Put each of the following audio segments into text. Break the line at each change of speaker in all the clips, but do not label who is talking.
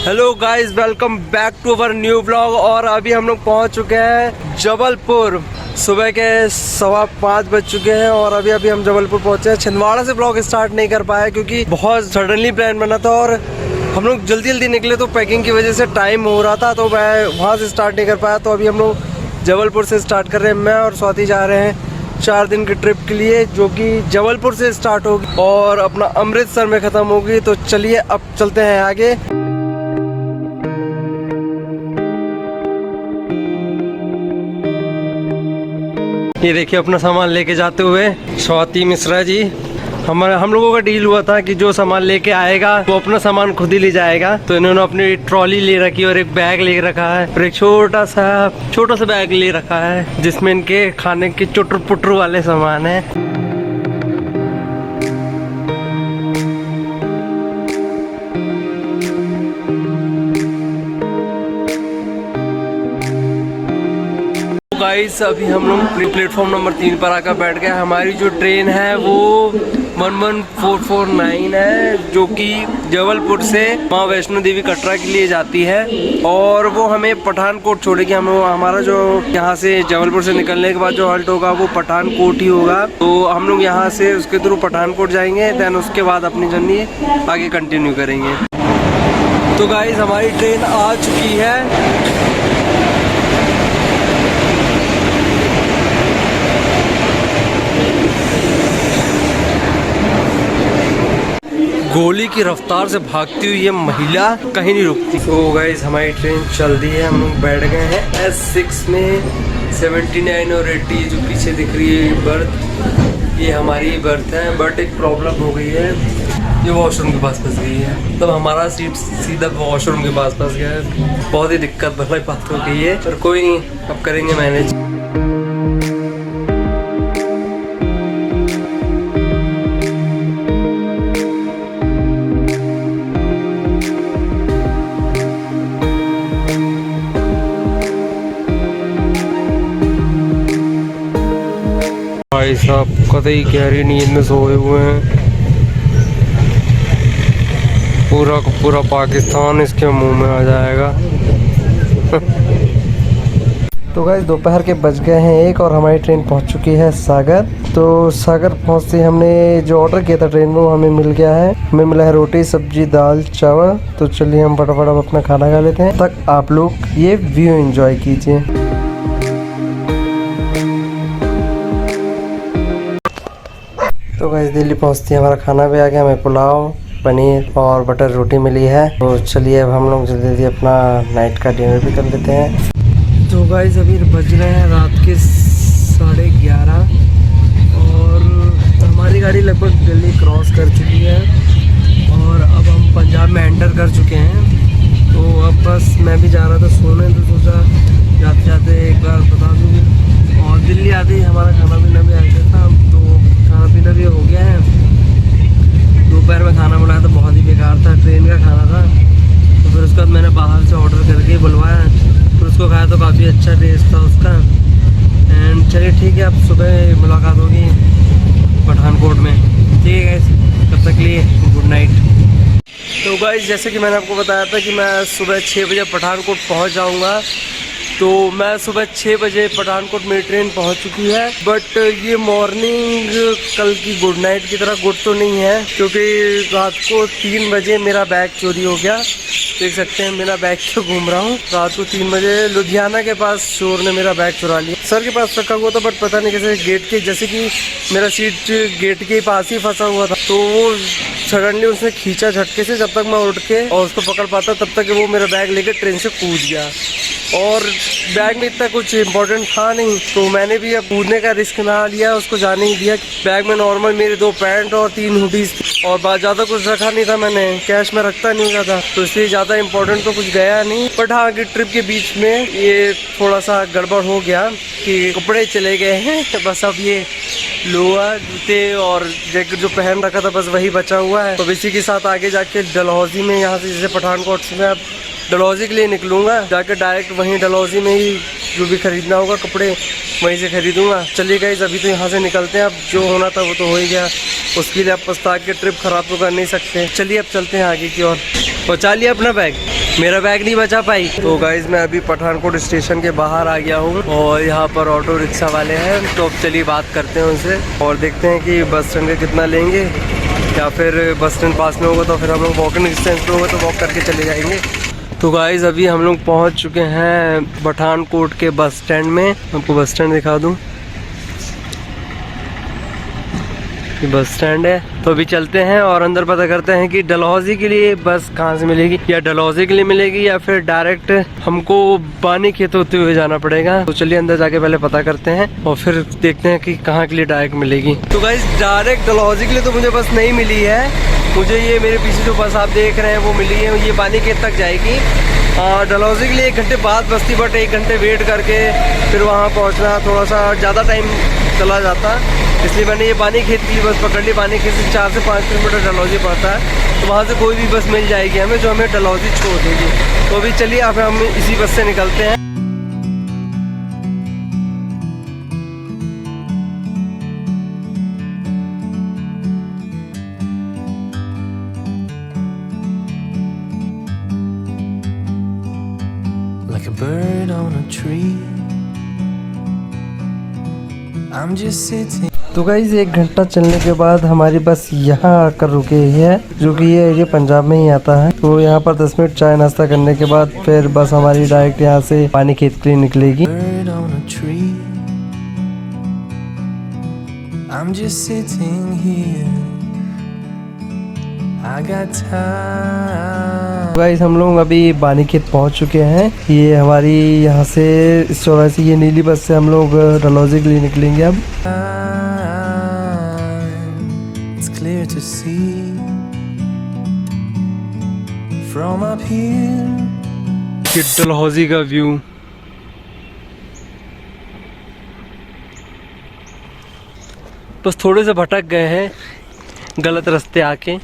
Hello guys, welcome back to our new blog. और अभी हम लोग पहुंच चुके हैं जबलपुर। सुबह के 5:15 बज चुके हैं और अभी हम जबलपुर पहुंचे हैं। छिंदवाड़ा से ब्लॉग स्टार्ट नहीं कर पाया क्योंकि बहुत सडनली प्लान बना था और हम लोग जल्दी निकले तो पैकिंग की वजह से टाइम हो रहा था, तो मैं वहाँ से स्टार्ट नहीं कर पाया। तो अभी हम लोग जबलपुर से स्टार्ट कर रहे हैं। मैं और स्वाति जा रहे हैं 4 दिन की ट्रिप के लिए, जो कि जबलपुर से स्टार्ट होगी और अपना अमृतसर में ख़त्म होगी। तो चलिए अब चलते हैं आगे। ये देखिए अपना सामान लेके जाते हुए स्वाति मिश्रा जी। हम लोगों का डील हुआ था कि जो सामान लेके आएगा वो अपना सामान खुद ही ले जाएगा। तो इन्होंने अपनी ट्रॉली ले रखी और एक बैग ले रखा है और एक छोटा सा बैग ले रखा है जिसमें इनके खाने के चुटर पुटर वाले सामान है। गाइस अभी हम लोग प्लेटफॉर्म नंबर 3 पर आकर बैठ गए। हमारी जो ट्रेन है वो 11449 है, जो कि जबलपुर से माँ वैष्णो देवी कटरा के लिए जाती है और वो हमें पठानकोट छोड़ेगी। हमारा जो यहाँ से जबलपुर से निकलने के बाद जो हॉल्ट होगा वो पठानकोट ही होगा। तो हम लोग यहाँ से उसके थ्रू पठानकोट जाएंगे, देन उसके बाद अपनी जर्नी आगे कंटिन्यू करेंगे। तो गाइस हमारी ट्रेन आ चुकी है। गोली की रफ्तार से भागती हुई ये महिला कहीं नहीं रुकती। तो गाइस हमारी ट्रेन चल दी है, हम लोग बैठ गए हैं S6 में। 79 और 80 जो पीछे दिख रही है बर्थ, ये हमारी बर्थ है। बट एक प्रॉब्लम हो गई है, ये वॉशरूम के पास फंस गई है। तब हमारा सीट सीधा वॉशरूम के पास फंस गया है। बहुत ही दिक्कत वाली बात हो गई है, पर कोई नहीं, अब करेंगे मैनेज। भाई साहब कतई गहरी नींद में सोए हुए हैं। पूरा का पूरा पाकिस्तान इसके मुंह में आ जाएगा। तो गाइस दोपहर के बज गए हैं 1 और हमारी ट्रेन पहुंच चुकी है सागर। तो सागर पहुंचते हमने जो ऑर्डर किया था ट्रेन में वो हमें मिल गया है। हमें मिला है रोटी सब्जी दाल चावल। तो चलिए हम फटाफट अब अपना खाना खा लेते हैं, तक आप लोग ये व्यू एंजॉय कीजिए। तो गाइस दिल्ली पहुंचती है हमारा खाना भी आ गया। हमें पुलाव पनीर और बटर रोटी मिली है। तो चलिए अब हम लोग जल्दी अपना नाइट का डिनर भी कर लेते हैं। तो गाइस अभी बज रहे हैं रात के 11:30 और हमारी गाड़ी लगभग दिल्ली क्रॉस कर चुकी है और अब हम पंजाब में एंटर कर चुके हैं। तो अब बस मैं भी जा रहा था सोने, तो सोचा जाते जाते एक बार बता दूँ। और दिल्ली आते ही हमारा खाना पीना भी आ गया था। तो खाना पीना भी हो गया है। दोपहर में खाना बनाया था, बहुत ही बेकार था, ट्रेन का खाना था। तो फिर उसके बाद मैंने बाहर से ऑर्डर करके बुलवाया, फिर उसको खाया तो काफ़ी अच्छा टेस्ट था उसका। एंड चलिए ठीक है, अब सुबह मुलाकात होगी पठानकोट में। ठीक है गाइस, तब तक के लिए गुड नाइट। तो गाइस जैसे कि मैंने आपको बताया था कि मैं सुबह 6 बजे पठानकोट पहुँच जाऊँगा। तो मैं सुबह 6 बजे पठानकोट में ट्रेन पहुंच चुकी है। बट ये मॉर्निंग कल की गुड नाइट की तरह गुड तो नहीं है, क्योंकि रात को 3 बजे मेरा बैग चोरी हो गया। देख सकते हैं मेरा बैग क्यों घूम रहा हूँ। रात को 3 बजे लुधियाना के पास चोर ने मेरा बैग चुरा लिया। सर के पास रखा हुआ था, बट पता नहीं कैसे गेट के, जैसे कि मेरा सीट गेट के पास ही फंसा हुआ था, तो वो सडनली उसने खींचा झटके से। जब तक मैं उठ के और उसको पकड़ पाता तब तक वो मेरा बैग लेकर ट्रेन से कूद गया। और बैग में इतना कुछ इम्पोर्टेंट था नहीं, तो मैंने भी अब कूदने का रिस्क ना लिया, उसको जाने ही दिया। बैग में नॉर्मल मेरे 2 पैंट और 3 हुडीज और ज़्यादा कुछ रखा नहीं था। मैंने कैश में रखता नहीं हुआ था, तो इसलिए ज़्यादा इम्पोर्टेंट तो कुछ गया नहीं। बट हाँ कि ट्रिप के बीच में ये थोड़ा सा गड़बड़ हो गया कि कपड़े चले गए हैं। बस अब ये लोअर जूते और जैकेट जो पहन रखा था बस वही बचा हुआ है। तो इसी के साथ आगे जाके डलहौजी में, यहाँ से जैसे पठानकोट से मैं अब डलहौजी के लिए निकलूँगा, जाकर डायरेक्ट वहीं डलहौजी में ही जो भी खरीदना होगा कपड़े वहीं से खरीदूँगा। चलिए गाइस अभी तो यहाँ से निकलते हैं, अब जो होना था वो तो हो ही गया, उसके लिए अब पछता के ट्रिप ख़राब तो कर नहीं सकते। चलिए अब चलते हैं आगे की ओर। पहुँचा लिया अपना बैग। मेरा बैग नहीं बचा पाई। तो गाइज मैं अभी पठानकोट स्टेशन के बाहर आ गया हूँ और यहाँ पर ऑटो रिक्शा वाले हैं। तो अब चलिए बात करते हैं उनसे और देखते हैं कि बस स्टैंड का कितना लेंगे, या फिर बस स्टैंड पास में होगा तो फिर हम लोग वॉकिंग डिस्टेंस पे होगा तो वॉक करके चले जाएंगे। तो गाइज अभी हम लोग पहुँच चुके हैं पठानकोट के बस स्टैंड में। आपको बस स्टैंड दिखा दूँ, बस स्टैंड है। तो अभी चलते हैं और अंदर पता करते हैं कि डलहौजी के लिए बस कहाँ से मिलेगी, या डलहौजी के लिए मिलेगी या फिर डायरेक्ट हमको बानी खेत होते हुए जाना पड़ेगा। तो चलिए अंदर जाके पहले पता करते हैं और फिर देखते हैं कि कहाँ के लिए डायरेक्ट मिलेगी। तो गाइस डायरेक्ट डलहौजी के लिए तो मुझे बस नहीं मिली है। मुझे ये मेरे पीछे जो बस आप देख रहे हैं वो मिली है, ये बानी खेत तक जाएगी। डलहौजी के लिए 1 घंटे बाद बसती, बट 1 घंटे वेट करके फिर वहाँ पहुँचना थोड़ा सा ज़्यादा टाइम चला जाता, इसलिए मैंने ये बानी खेत की बस पकड़ ली। बानी खेत से 4 से 5 किलोमीटर डलहौजी पड़ता है, तो वहाँ से कोई भी बस मिल जाएगी हमें जो हमें डलहौजी छोड़ देगी। तो अभी चलिए अब हम इसी बस से निकलते हैं।
Like a bird on a tree, I'm just sitting।
तो गाइस 1 घंटा चलने के बाद हमारी बस यहाँ आकर रुकी है, जो कि ये एरिया पंजाब में ही आता है। तो यहाँ पर 10 मिनट चाय नाश्ता करने के बाद फिर बस हमारी डायरेक्ट यहाँ से बानी खेत के लिए निकलेगी।
Bird on a tree, I'm just sitting here, I got time।
Guys हम लोग अभी बानी खेत पहुँच चुके हैं। ये हमारी यहाँ से इस चौराहे से ये नीली बस से हम लोग डलहौजी के लिए निकलेंगे अब।
It's clear to see from up here।
ये डलहौजी का व्यू, बस थोड़े से भटक गए हैं गलत रास्ते आके,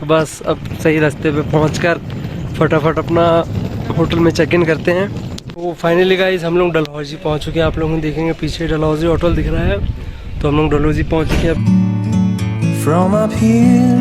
बस अब सही रास्ते पे पहुंचकर फटाफट अपना होटल में चेक इन करते हैं। तो फाइनली गाइस हम लोग डलहौजी पहुंच चुके हैं। आप लोग देखेंगे पीछे डलहौजी होटल दिख रहा है। तो हम लोग डलहौजी पहुंच चुके हैं।
From up here